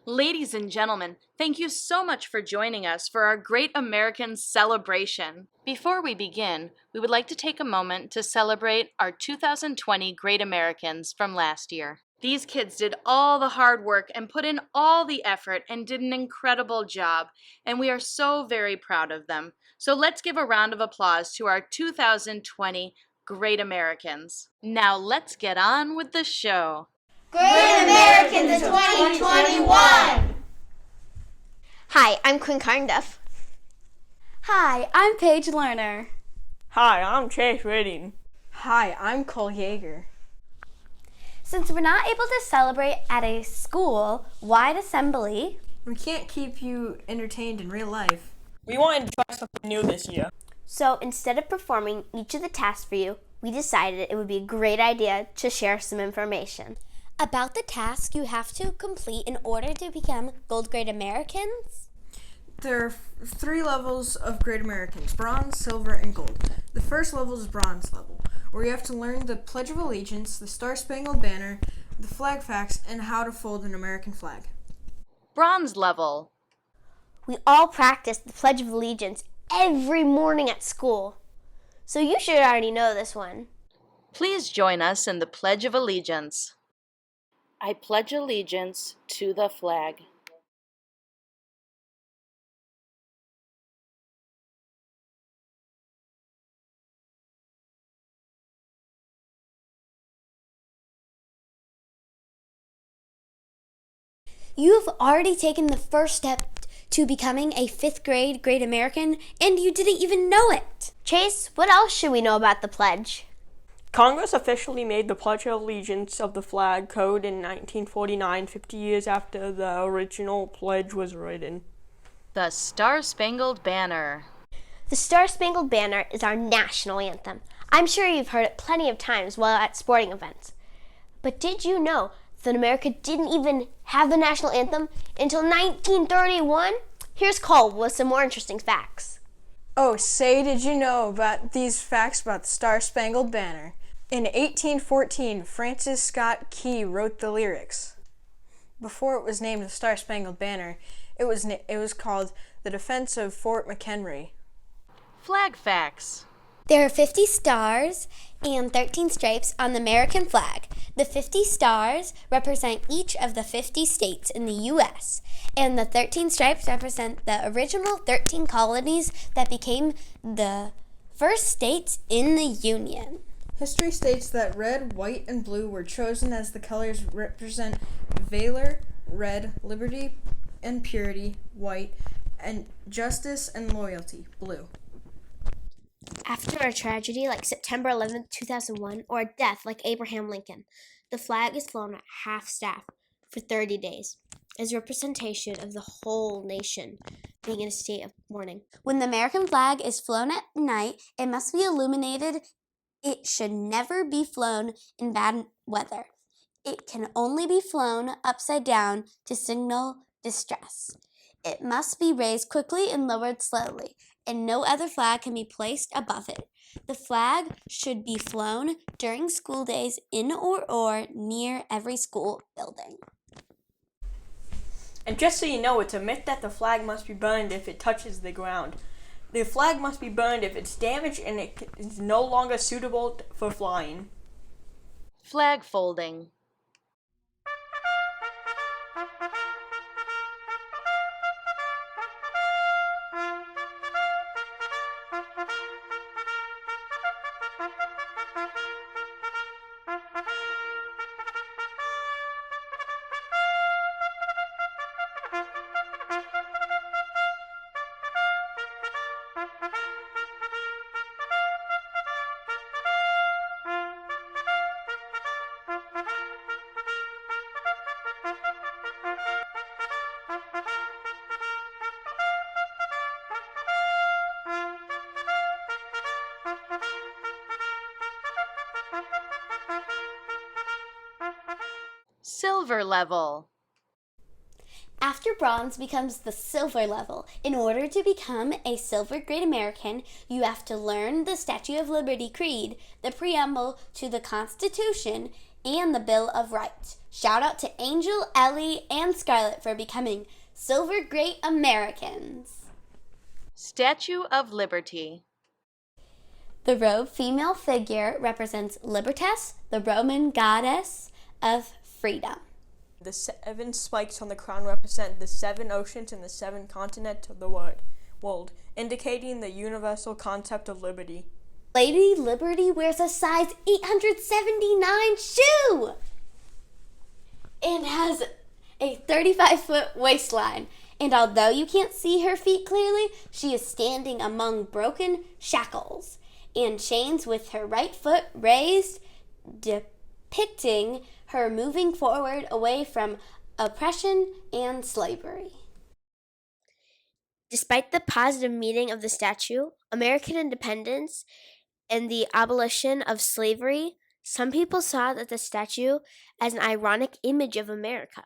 Ladies and gentlemen, thank you so much for joining us for our Great American Celebration. Before we begin, we would like to take a moment to celebrate our 2020 Great Americans from last year. These kids did all the hard work and put in all the effort and did an incredible job, and we are so very proud of them. So let's give a round of applause to our 2020 Great Americans. Now let's get on with the show. Great Americans in 2021! Hi, I'm Quinn Carnduff. Hi, I'm Paige Lerner. Hi, I'm Chase Redding. Hi, I'm Cole Yeager. Since we're not able to celebrate at a school-wide assembly, we can't keep you entertained in real life. We wanted to try something new this year. So instead of performing each of the tasks for you, we decided it would be a great idea to share some information. about the task you have to complete in order to become Gold Great Americans. There are 3 levels of Great Americans: bronze, silver, and gold. The first level is bronze level, where you have to learn the Pledge of Allegiance, the Star-Spangled Banner, the flag facts, and how to fold an American flag. Bronze level. We all practice the Pledge of Allegiance every morning at school, so you should already know this one. Please join us in the Pledge of Allegiance. I pledge allegiance to the flag. You've already taken the first step to becoming a 5th grade Great American, and you didn't even know it. Chase, what else should we know about the pledge? Congress officially made the Pledge of Allegiance of the flag code in 1949, 50 years after the original pledge was written. The Star-Spangled Banner. The Star-Spangled Banner is our national anthem. I'm sure you've heard it plenty of times while at sporting events. But did you know that America didn't even have the national anthem until 1931? Here's Cole with some more interesting facts. Oh, say, did you know about these facts about the Star-Spangled Banner? In 1814, Francis Scott Key wrote the lyrics. Before it was named the Star-Spangled Banner, it was called the Defense of Fort McHenry. Flag facts. There are 50 stars and 13 stripes on the American flag. The 50 stars represent each of the 50 states in the U.S., and the 13 stripes represent the original 13 colonies that became the first states in the Union. History states that red, white, and blue were chosen as the colors represent valor, red, liberty and purity, white, and justice and loyalty, blue. After a tragedy like September 11, 2001, or a death like Abraham Lincoln, the flag is flown at half-staff for 30 days as representation of the whole nation being in a state of mourning. When the American flag is flown at night, it must be illuminated. It should never be flown in bad weather. It can only be flown upside down to signal distress. It must be raised quickly and lowered slowly, and no other flag can be placed above it. The flag should be flown during school days in or near every school building. And just so you know, it's a myth that the flag must be burned if it touches the ground. The flag must be burned if it's damaged and it is no longer suitable for flying. Flag folding. Silver level. After bronze becomes the silver level. In order to become a silver Great American, you have to learn the Statue of Liberty Creed, the preamble to the Constitution, and the Bill of Rights. Shout out to Angel, Ellie, and Scarlett for becoming Silver Great Americans. Statue of Liberty. The robed female figure represents Libertas, the Roman goddess of freedom. The 7 spikes on the crown represent the 7 oceans and the 7 continents of the world, indicating the universal concept of liberty. Lady Liberty wears a size 879 shoe and has a 35-foot waistline. And although you can't see her feet clearly, she is standing among broken shackles and chains with her right foot raised, depicting her moving forward away from oppression and slavery. Despite the positive meaning of the statue, American independence, and the abolition of slavery, some people saw that the statue as an ironic image of America,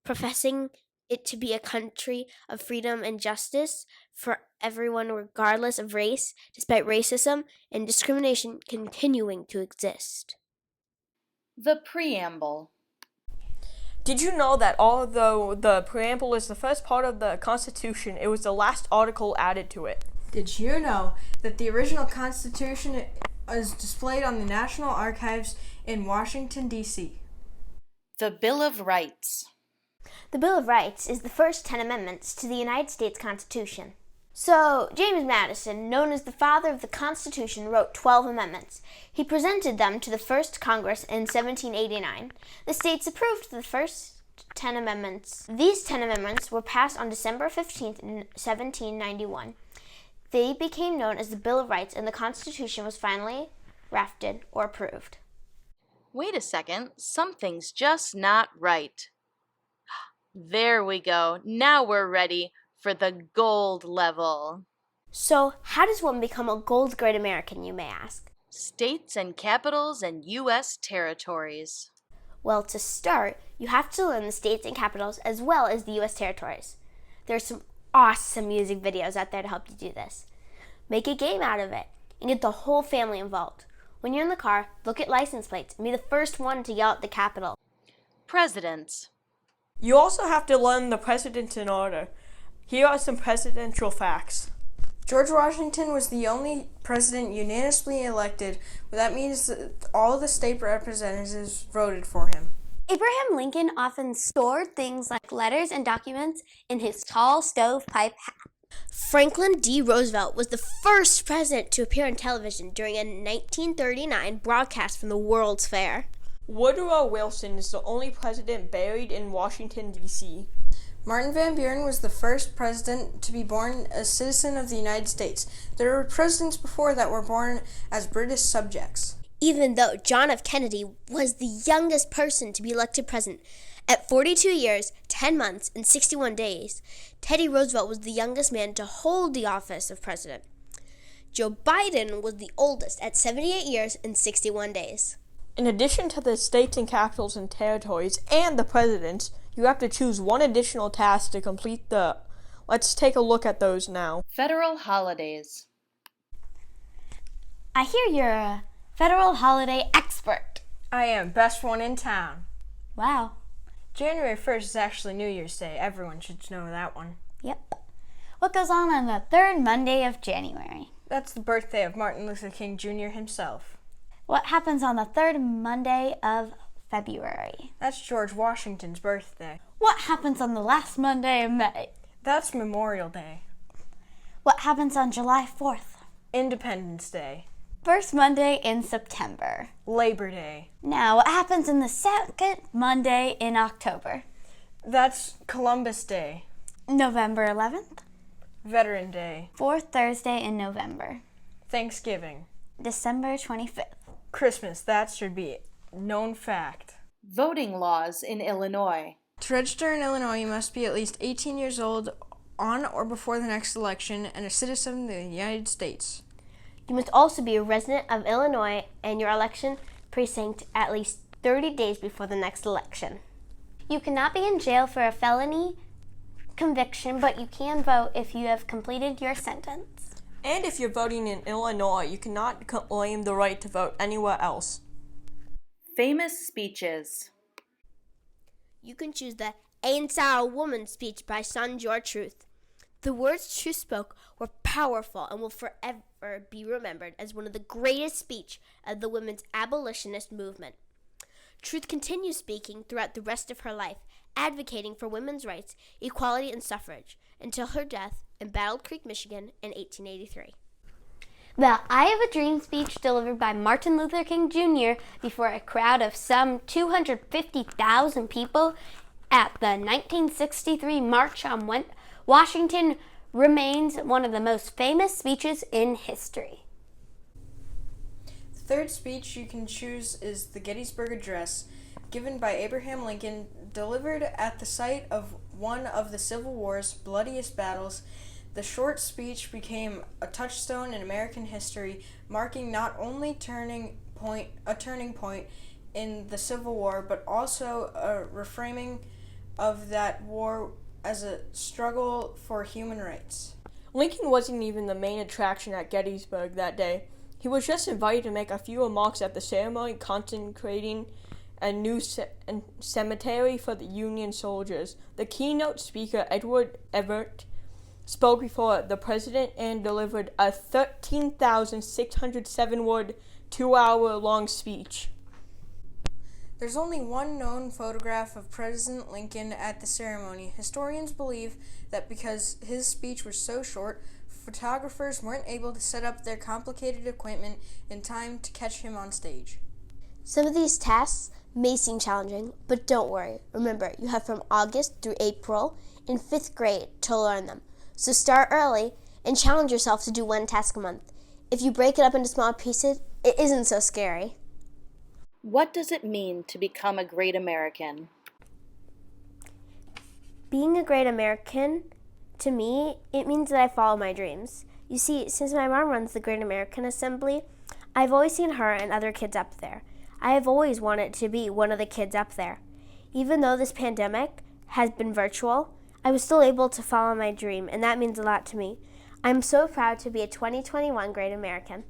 professing it to be a country of freedom and justice for everyone regardless of race, despite racism and discrimination continuing to exist. The Preamble. Did you know that although the preamble is the first part of the Constitution, it was the last article added to it? Did you know that the original Constitution is displayed on the National Archives in Washington, D.C.? The Bill of Rights. The Bill of Rights is the first 10 amendments to the United States Constitution. So, James Madison, known as the father of the Constitution, wrote 12 amendments. He presented them to the first Congress in 1789. The states approved the first 10 amendments. These 10 amendments were passed on December 15th, 1791. They became known as the Bill of Rights, and the Constitution was finally drafted or approved. Wait a second, something's just not right. There we go. Now we're ready for the gold level. So, how does one become a gold great American, you may ask? States and capitals and U.S. territories. Well, to start, you have to learn the states and capitals as well as the U.S. territories. There's some awesome music videos out there to help you do this. Make a game out of it and get the whole family involved. When you're in the car, look at license plates and be the first one to yell at the capital. Presidents. You also have to learn the presidents in order. Here are some presidential facts. George Washington was the only president unanimously elected. That means that all the state representatives voted for him. Abraham Lincoln often stored things like letters and documents in his tall stovepipe hat. Franklin D. Roosevelt was the first president to appear on television during a 1939 broadcast from the World's Fair. Woodrow Wilson is the only president buried in Washington, D.C. Martin Van Buren was the first president to be born a citizen of the United States. There were presidents before that were born as British subjects. Even though John F. Kennedy was the youngest person to be elected president, at 42 years, 10 months, and 61 days, Teddy Roosevelt was the youngest man to hold the office of president. Joe Biden was the oldest at 78 years and 61 days. In addition to the states and capitals and territories and the presidents, you have to choose one additional task to complete the... Let's take a look at those now. Federal holidays. I hear you're a federal holiday expert. I am best one in town. Wow. January 1st is actually New Year's Day. Everyone should know that one. Yep. What goes on the third Monday of January? That's the birthday of Martin Luther King Jr. himself. What happens on the third Monday of February? That's George Washington's birthday. What happens on the last Monday of May? That's Memorial Day. What happens on July 4th? Independence Day. First Monday in September. Labor Day. Now, what happens in the second Monday in October? That's Columbus Day. November 11th. Veteran Day. Fourth Thursday in November. Thanksgiving. December 25th. Christmas. That should be known fact. Voting laws in Illinois. To register in Illinois, you must be at least 18 years old on or before the next election and a citizen of the United States. You must also be a resident of Illinois and your election precinct at least 30 days before the next election. You cannot be in jail for a felony conviction, but you can vote if you have completed your sentence. And if you're voting in Illinois, you cannot claim the right to vote anywhere else. Famous speeches. you can choose the Ain't I a Woman speech by Sun Jor Truth. The words Truth spoke were powerful and will forever be remembered as one of the greatest speeches of the women's abolitionist movement. Truth continues speaking throughout the rest of her life, advocating for women's rights, equality, and suffrage, until her death in Battle Creek, Michigan in 1883. The I Have a Dream speech delivered by Martin Luther King Jr. before a crowd of some 250,000 people at the 1963 March on Washington remains one of the most famous speeches in history. The third speech you can choose is the Gettysburg Address, given by Abraham Lincoln, delivered at the site of one of the Civil War's bloodiest battles. The short speech became a touchstone in American history, marking not only a turning point in the Civil War, but also a reframing of that war as a struggle for human rights. Lincoln wasn't even the main attraction at Gettysburg that day. He was just invited to make a few remarks at the ceremony consecrating a new cemetery for the Union soldiers. The keynote speaker, Edward Everett, spoke before the president and delivered a 13,607-word, 2-hour-long speech. There's only one known photograph of President Lincoln at the ceremony. Historians believe that because his speech was so short, photographers weren't able to set up their complicated equipment in time to catch him on stage. Some of these tasks may seem challenging, but don't worry. Remember, you have from August through April in 5th grade to learn them. So start early and challenge yourself to do one task a month. If you break it up into small pieces, it isn't so scary. What does it mean to become a great American? Being a great American, to me, it means that I follow my dreams. You see, since my mom runs the Great American Assembly, I've always seen her and other kids up there. I have always wanted to be one of the kids up there. Even though this pandemic has been virtual, I was still able to follow my dream, and that means a lot to me. I'm so proud to be a 2021 Great American.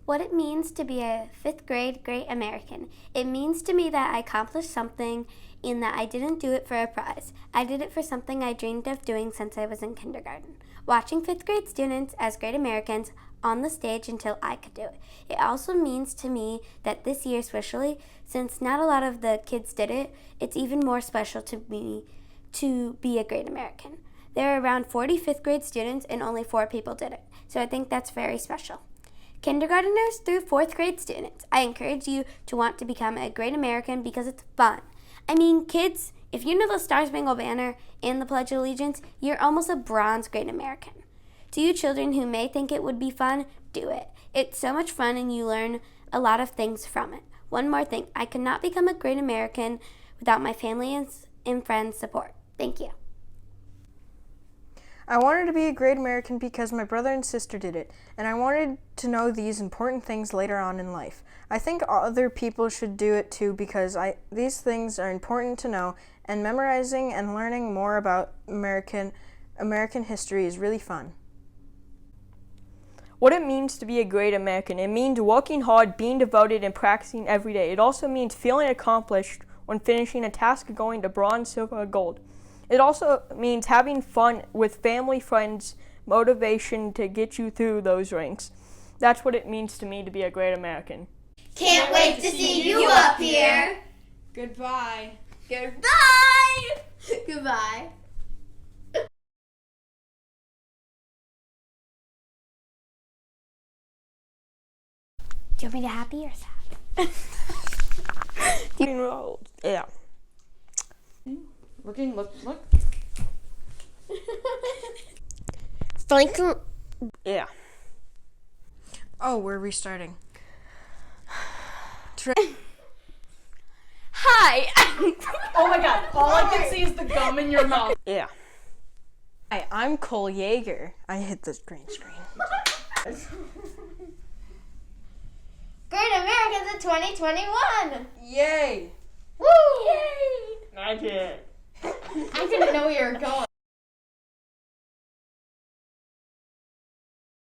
What it means to be a 5th grade Great American. It means to me that I accomplished something in that I didn't do it for a prize. I did it for something I dreamed of doing since I was in kindergarten. Watching 5th grade students as Great Americans on the stage until I could do it. It also means to me that this year especially, since not a lot of the kids did it, it's even more special to me to be a Great American. There are around 40 5th grade students and only 4 people did it, so I think that's very special. Kindergarteners through 4th grade students, I encourage you to want to become a Great American because it's fun. I mean, kids, if you know the Star-Spangled Banner and the Pledge of Allegiance, you're almost a bronze Great American. To you children who may think it would be fun, do it. It's so much fun and you learn a lot of things from it. One more thing, I could not become a Great American without my family and friends' support. Thank you. I wanted to be a great American because my brother and sister did it, and I wanted to know these important things later on in life. I think other people should do it too because these things are important to know, and memorizing and learning more about American history is really fun. What it means to be a great American. It means working hard, being devoted, and practicing every day. It also means feeling accomplished when finishing a task of going to bronze, silver, or gold. It also means having fun with family, friends, motivation to get you through those ranks. That's what it means to me to be a great American. Can't wait to see you up here. Goodbye. Goodbye! Goodbye. Do you want me to happy or sad? Yeah. Look. Franklin. Yeah. Oh, we're restarting. Hi! Oh my god, all I can see is the gum in your mouth. Yeah. Hi, I'm Cole Yeager. I hit the green screen. Great Americans in 2021. Yay! Woo! I did. I didn't know where you were going.